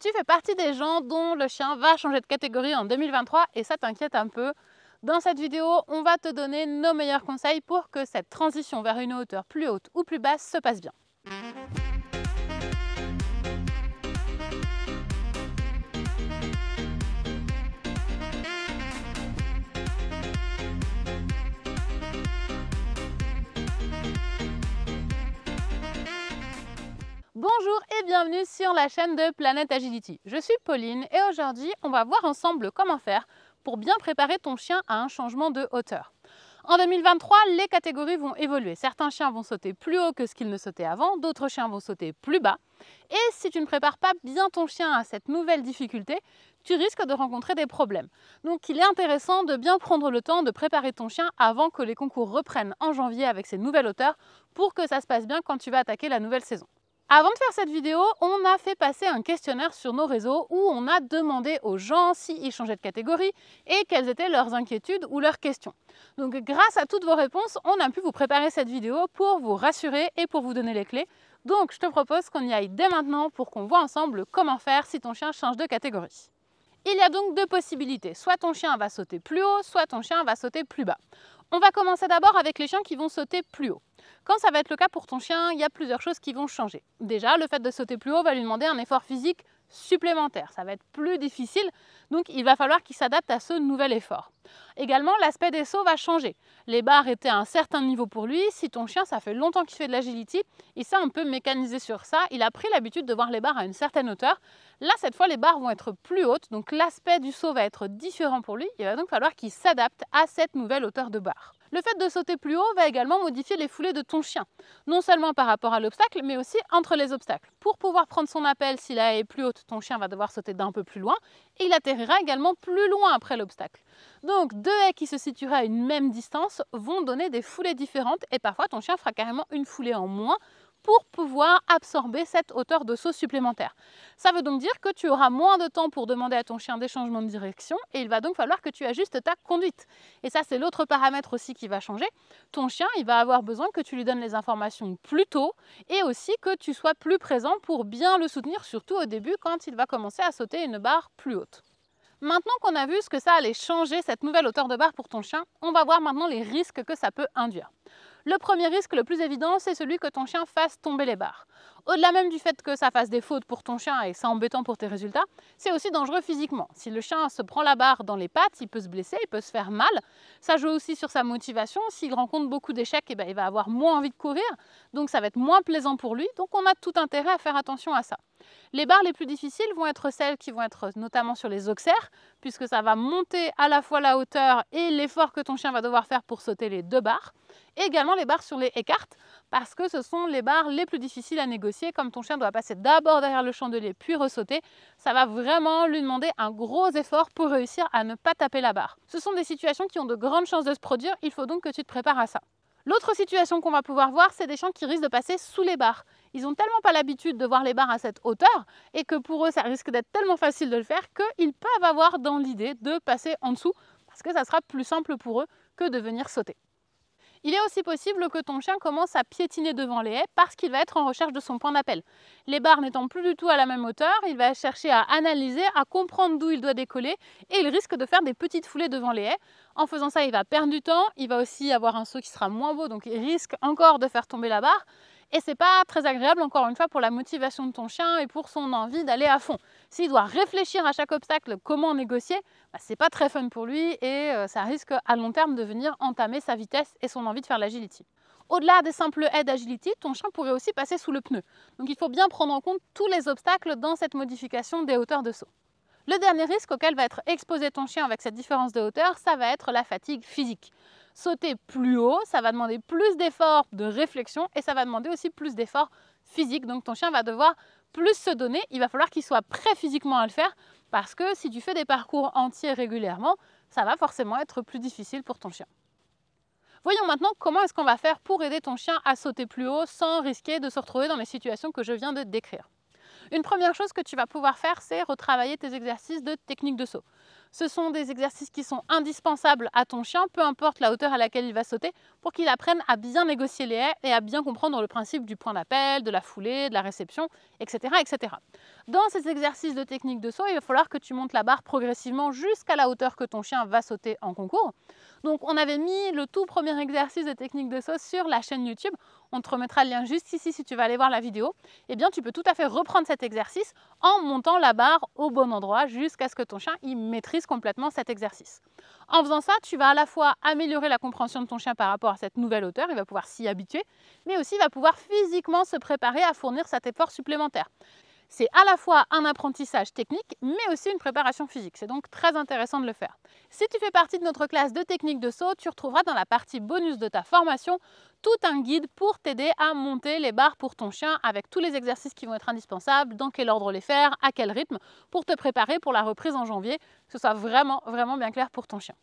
Tu fais partie des gens dont le chien va changer de catégorie en 2023 et ça t'inquiète un peu. Dans cette vidéo, on va te donner nos meilleurs conseils pour que cette transition vers une hauteur plus haute ou plus basse se passe bien. Bonjour et bienvenue sur la chaîne de Planet Agility. Je suis Pauline et aujourd'hui, on va voir ensemble comment faire pour bien préparer ton chien à un changement de hauteur. En 2023, les catégories vont évoluer. Certains chiens vont sauter plus haut que ce qu'ils ne sautaient avant, d'autres chiens vont sauter plus bas. Et si tu ne prépares pas bien ton chien à cette nouvelle difficulté, tu risques de rencontrer des problèmes. Donc il est intéressant de bien prendre le temps de préparer ton chien avant que les concours reprennent en janvier avec ces nouvelles hauteurs pour que ça se passe bien quand tu vas attaquer la nouvelle saison. Avant de faire cette vidéo, on a fait passer un questionnaire sur nos réseaux où on a demandé aux gens s'ils changeaient de catégorie et quelles étaient leurs inquiétudes ou leurs questions. Donc grâce à toutes vos réponses, on a pu vous préparer cette vidéo pour vous rassurer et pour vous donner les clés. Donc je te propose qu'on y aille dès maintenant pour qu'on voit ensemble comment faire si ton chien change de catégorie. Il y a donc deux possibilités, soit ton chien va sauter plus haut, soit ton chien va sauter plus bas. On va commencer d'abord avec les chiens qui vont sauter plus haut. Quand ça va être le cas pour ton chien, il y a plusieurs choses qui vont changer. Déjà, le fait de sauter plus haut va lui demander un effort physique supplémentaire. Ça va être plus difficile, donc il va falloir qu'il s'adapte à ce nouvel effort. Également, l'aspect des sauts va changer. Les barres étaient à un certain niveau pour lui. Si ton chien, ça fait longtemps qu'il fait de l'agility, il s'est un peu mécanisé sur ça. Il a pris l'habitude de voir les barres à une certaine hauteur. Là, cette fois, les barres vont être plus hautes, donc l'aspect du saut va être différent pour lui. Il va donc falloir qu'il s'adapte à cette nouvelle hauteur de barre. Le fait de sauter plus haut va également modifier les foulées de ton chien, non seulement par rapport à l'obstacle, mais aussi entre les obstacles. Pour pouvoir prendre son appel, si la haie est plus haute, ton chien va devoir sauter d'un peu plus loin, et il atterrira également plus loin après l'obstacle. Donc deux haies qui se situeraient à une même distance vont donner des foulées différentes, et parfois ton chien fera carrément une foulée en moins, pour pouvoir absorber cette hauteur de saut supplémentaire. Ça veut donc dire que tu auras moins de temps pour demander à ton chien des changements de direction et il va donc falloir que tu ajustes ta conduite. Et ça, c'est l'autre paramètre aussi qui va changer. Ton chien, il va avoir besoin que tu lui donnes les informations plus tôt et aussi que tu sois plus présent pour bien le soutenir, surtout au début quand il va commencer à sauter une barre plus haute. Maintenant qu'on a vu ce que ça allait changer, cette nouvelle hauteur de barre pour ton chien, on va voir maintenant les risques que ça peut induire. Le premier risque le plus évident, c'est celui que ton chien fasse tomber les barres. Au-delà même du fait que ça fasse des fautes pour ton chien et c'est embêtant pour tes résultats, c'est aussi dangereux physiquement. Si le chien se prend la barre dans les pattes, il peut se blesser, il peut se faire mal. Ça joue aussi sur sa motivation. S'il rencontre beaucoup d'échecs, il va avoir moins envie de courir, donc ça va être moins plaisant pour lui. Donc on a tout intérêt à faire attention à ça. Les barres les plus difficiles vont être celles qui vont être notamment sur les auxerres, puisque ça va monter à la fois la hauteur et l'effort que ton chien va devoir faire pour sauter les deux barres. Et également les barres sur les écartes, parce que ce sont les barres les plus difficiles à négocier. Comme ton chien doit passer d'abord derrière le chandelier puis ressauter, ça va vraiment lui demander un gros effort pour réussir à ne pas taper la barre. Ce sont des situations qui ont de grandes chances de se produire, il faut donc que tu te prépares à ça. L'autre situation qu'on va pouvoir voir, c'est des chiens qui risquent de passer sous les barres. Ils n'ont tellement pas l'habitude de voir les barres à cette hauteur et que pour eux, ça risque d'être tellement facile de le faire qu'ils peuvent avoir dans l'idée de passer en dessous parce que ça sera plus simple pour eux que de venir sauter. Il est aussi possible que ton chien commence à piétiner devant les haies parce qu'il va être en recherche de son point d'appel. Les barres n'étant plus du tout à la même hauteur, il va chercher à analyser, à comprendre d'où il doit décoller et il risque de faire des petites foulées devant les haies. En faisant ça, il va perdre du temps, il va aussi avoir un saut qui sera moins beau, donc il risque encore de faire tomber la barre. Et c'est pas très agréable, encore une fois, pour la motivation de ton chien et pour son envie d'aller à fond. S'il doit réfléchir à chaque obstacle, comment négocier, c'est pas très fun pour lui et ça risque à long terme de venir entamer sa vitesse et son envie de faire l'agility. Au-delà des simples aides d'agility, ton chien pourrait aussi passer sous le pneu. Donc il faut bien prendre en compte tous les obstacles dans cette modification des hauteurs de saut. Le dernier risque auquel va être exposé ton chien avec cette différence de hauteur, ça va être la fatigue physique. Sauter plus haut, ça va demander plus d'efforts de réflexion et ça va demander aussi plus d'efforts physiques. Donc ton chien va devoir plus se donner, il va falloir qu'il soit prêt physiquement à le faire parce que si tu fais des parcours entiers régulièrement, ça va forcément être plus difficile pour ton chien. Voyons maintenant comment est-ce qu'on va faire pour aider ton chien à sauter plus haut sans risquer de se retrouver dans les situations que je viens de décrire. Une première chose que tu vas pouvoir faire, c'est retravailler tes exercices de technique de saut. Ce sont des exercices qui sont indispensables à ton chien, peu importe la hauteur à laquelle il va sauter, pour qu'il apprenne à bien négocier les haies et à bien comprendre le principe du point d'appel, de la foulée, de la réception, etc., etc. Dans ces exercices de technique de saut, il va falloir que tu montes la barre progressivement jusqu'à la hauteur que ton chien va sauter en concours. Donc on avait mis le tout premier exercice de technique de saut sur la chaîne YouTube. On te remettra le lien juste ici si tu vas aller voir la vidéo. Eh bien, tu peux tout à fait reprendre cet exercice en montant la barre au bon endroit jusqu'à ce que ton chien il maîtrise complètement cet exercice. En faisant ça, tu vas à la fois améliorer la compréhension de ton chien par rapport à cette nouvelle hauteur, il va pouvoir s'y habituer, mais aussi il va pouvoir physiquement se préparer à fournir cet effort supplémentaire. C'est à la fois un apprentissage technique, mais aussi une préparation physique. C'est donc très intéressant de le faire. Si tu fais partie de notre classe de technique de saut, tu retrouveras dans la partie bonus de ta formation tout un guide pour t'aider à monter les barres pour ton chien avec tous les exercices qui vont être indispensables, dans quel ordre les faire, à quel rythme, pour te préparer pour la reprise en janvier, que ce soit vraiment bien clair pour ton chien.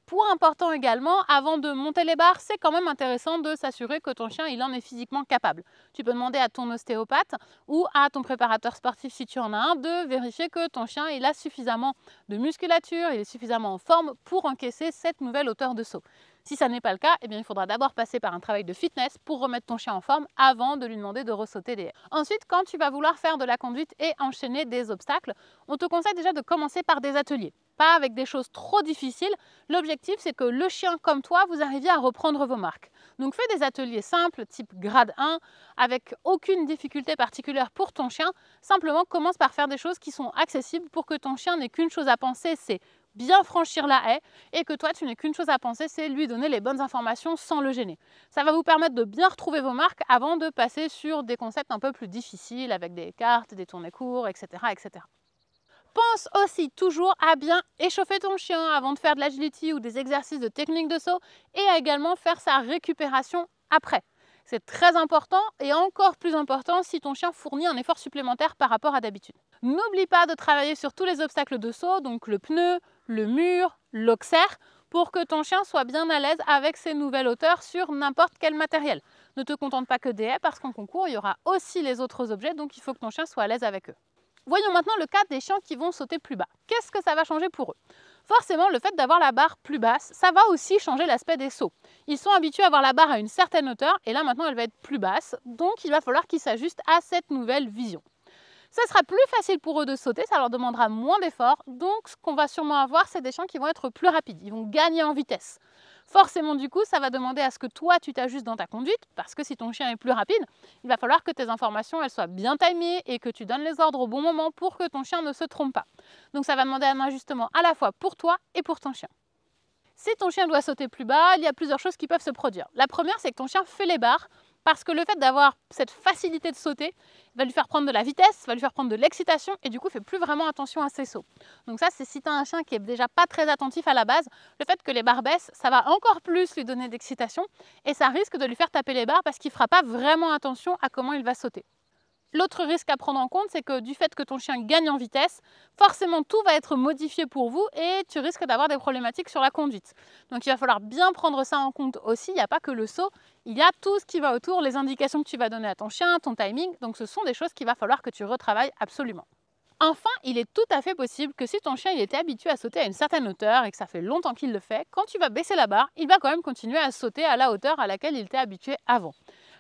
Point important également, avant de monter les barres, c'est quand même intéressant de s'assurer que ton chien il en est physiquement capable. Tu peux demander à ton ostéopathe ou à ton préparateur sportif si tu en as un de vérifier que ton chien il a suffisamment de musculature, il est suffisamment en forme pour encaisser cette nouvelle hauteur de saut. Si ça n'est pas le cas, eh bien, il faudra d'abord passer par un travail de fitness pour remettre ton chien en forme avant de lui demander de ressauter des haies. Ensuite, quand tu vas vouloir faire de la conduite et enchaîner des obstacles, on te conseille déjà de commencer par des ateliers. Pas avec des choses trop difficiles. L'objectif, c'est que le chien comme toi, vous arriviez à reprendre vos marques. Donc fais des ateliers simples, type grade 1, avec aucune difficulté particulière pour ton chien. Simplement, commence par faire des choses qui sont accessibles pour que ton chien n'ait qu'une chose à penser, c'est bien franchir la haie et que toi, tu n'aies qu'une chose à penser, c'est lui donner les bonnes informations sans le gêner. Ça va vous permettre de bien retrouver vos marques avant de passer sur des concepts un peu plus difficiles avec des cartes, des tournées courts, etc., etc. Pense aussi toujours à bien échauffer ton chien avant de faire de l'agility ou des exercices de technique de saut et à également faire sa récupération après. C'est très important et encore plus important si ton chien fournit un effort supplémentaire par rapport à d'habitude. N'oublie pas de travailler sur tous les obstacles de saut, donc le pneu, le mur, l'auxerre, pour que ton chien soit bien à l'aise avec ces nouvelles hauteurs sur n'importe quel matériel. Ne te contente pas que des haies parce qu'en concours, il y aura aussi les autres objets, donc il faut que ton chien soit à l'aise avec eux. Voyons maintenant le cas des chiens qui vont sauter plus bas. Qu'est-ce que ça va changer pour eux? Forcément, le fait d'avoir la barre plus basse, ça va aussi changer l'aspect des sauts. Ils sont habitués à avoir la barre à une certaine hauteur et là maintenant elle va être plus basse, donc il va falloir qu'ils s'ajustent à cette nouvelle vision. Ça sera plus facile pour eux de sauter, ça leur demandera moins d'efforts, donc ce qu'on va sûrement avoir, c'est des chiens qui vont être plus rapides, ils vont gagner en vitesse. Forcément, du coup, ça va demander à ce que toi, tu t'ajustes dans ta conduite, parce que si ton chien est plus rapide, il va falloir que tes informations elles soient bien timées et que tu donnes les ordres au bon moment pour que ton chien ne se trompe pas. Donc ça va demander un ajustement à la fois pour toi et pour ton chien. Si ton chien doit sauter plus bas, il y a plusieurs choses qui peuvent se produire. La première, c'est que ton chien fait les barres, parce que le fait d'avoir cette facilité de sauter va lui faire prendre de la vitesse, va lui faire prendre de l'excitation et du coup, il ne fait plus vraiment attention à ses sauts. Donc ça, c'est si tu as un chien qui est déjà pas très attentif à la base, le fait que les barres baissent, ça va encore plus lui donner d'excitation et ça risque de lui faire taper les barres parce qu'il ne fera pas vraiment attention à comment il va sauter. L'autre risque à prendre en compte, c'est que du fait que ton chien gagne en vitesse, forcément tout va être modifié pour vous et tu risques d'avoir des problématiques sur la conduite. Donc il va falloir bien prendre ça en compte aussi, il n'y a pas que le saut, il y a tout ce qui va autour, les indications que tu vas donner à ton chien, ton timing, donc ce sont des choses qu'il va falloir que tu retravailles absolument. Enfin, il est tout à fait possible que si ton chien il était habitué à sauter à une certaine hauteur et que ça fait longtemps qu'il le fait, quand tu vas baisser la barre, il va quand même continuer à sauter à la hauteur à laquelle il était habitué avant.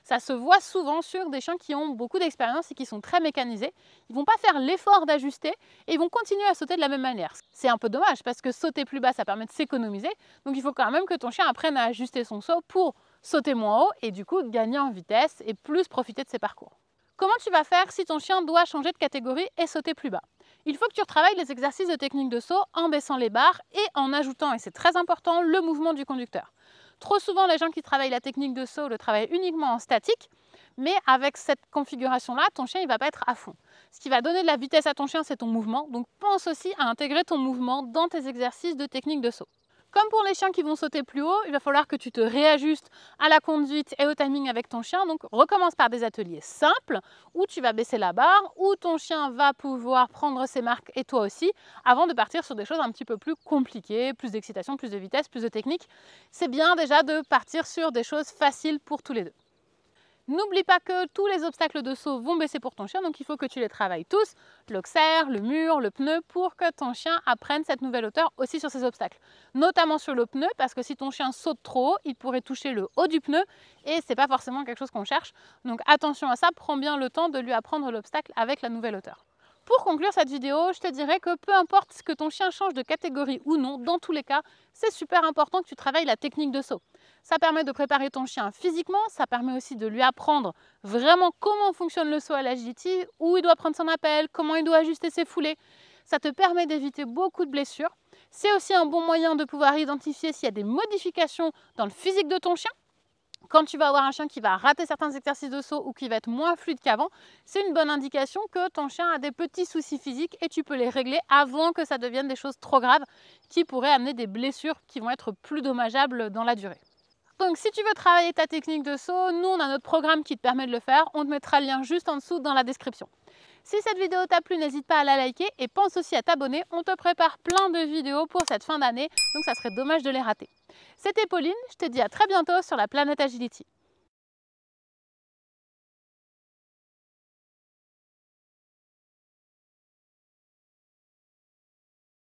Ça se voit souvent sur des chiens qui ont beaucoup d'expérience et qui sont très mécanisés. Ils ne vont pas faire l'effort d'ajuster et ils vont continuer à sauter de la même manière. C'est un peu dommage parce que sauter plus bas, ça permet de s'économiser. Donc il faut quand même que ton chien apprenne à ajuster son saut pour sauter moins haut et du coup gagner en vitesse et plus profiter de ses parcours. Comment tu vas faire si ton chien doit changer de catégorie et sauter plus bas? Il faut que tu retravailles les exercices de technique de saut en baissant les barres et en ajoutant, et c'est très important, le mouvement du conducteur. Trop souvent, les gens qui travaillent la technique de saut le travaillent uniquement en statique, mais avec cette configuration-là, ton chien ne va pas être à fond. Ce qui va donner de la vitesse à ton chien, c'est ton mouvement, donc pense aussi à intégrer ton mouvement dans tes exercices de technique de saut. Comme pour les chiens qui vont sauter plus haut, il va falloir que tu te réajustes à la conduite et au timing avec ton chien. Donc recommence par des ateliers simples où tu vas baisser la barre, où ton chien va pouvoir prendre ses marques et toi aussi, avant de partir sur des choses un petit peu plus compliquées, plus d'excitation, plus de vitesse, plus de technique. C'est bien déjà de partir sur des choses faciles pour tous les deux. N'oublie pas que tous les obstacles de saut vont baisser pour ton chien, donc il faut que tu les travailles tous, l'oxaire, le mur, le pneu, pour que ton chien apprenne cette nouvelle hauteur aussi sur ces obstacles. Notamment sur le pneu, parce que si ton chien saute trop haut, il pourrait toucher le haut du pneu et c'est pas forcément quelque chose qu'on cherche. Donc attention à ça, prends bien le temps de lui apprendre l'obstacle avec la nouvelle hauteur. Pour conclure cette vidéo, je te dirais que peu importe que ton chien change de catégorie ou non, dans tous les cas, c'est super important que tu travailles la technique de saut. Ça permet de préparer ton chien physiquement, ça permet aussi de lui apprendre vraiment comment fonctionne le saut à l'agility, où il doit prendre son appel, comment il doit ajuster ses foulées. Ça te permet d'éviter beaucoup de blessures. C'est aussi un bon moyen de pouvoir identifier s'il y a des modifications dans le physique de ton chien. Quand tu vas avoir un chien qui va rater certains exercices de saut ou qui va être moins fluide qu'avant, c'est une bonne indication que ton chien a des petits soucis physiques et tu peux les régler avant que ça devienne des choses trop graves qui pourraient amener des blessures qui vont être plus dommageables dans la durée. Donc si tu veux travailler ta technique de saut, nous on a notre programme qui te permet de le faire. On te mettra le lien juste en dessous dans la description. Si cette vidéo t'a plu, n'hésite pas à la liker et pense aussi à t'abonner. On te prépare plein de vidéos pour cette fin d'année, donc ça serait dommage de les rater. C'était Pauline, je te dis à très bientôt sur la planète Agility.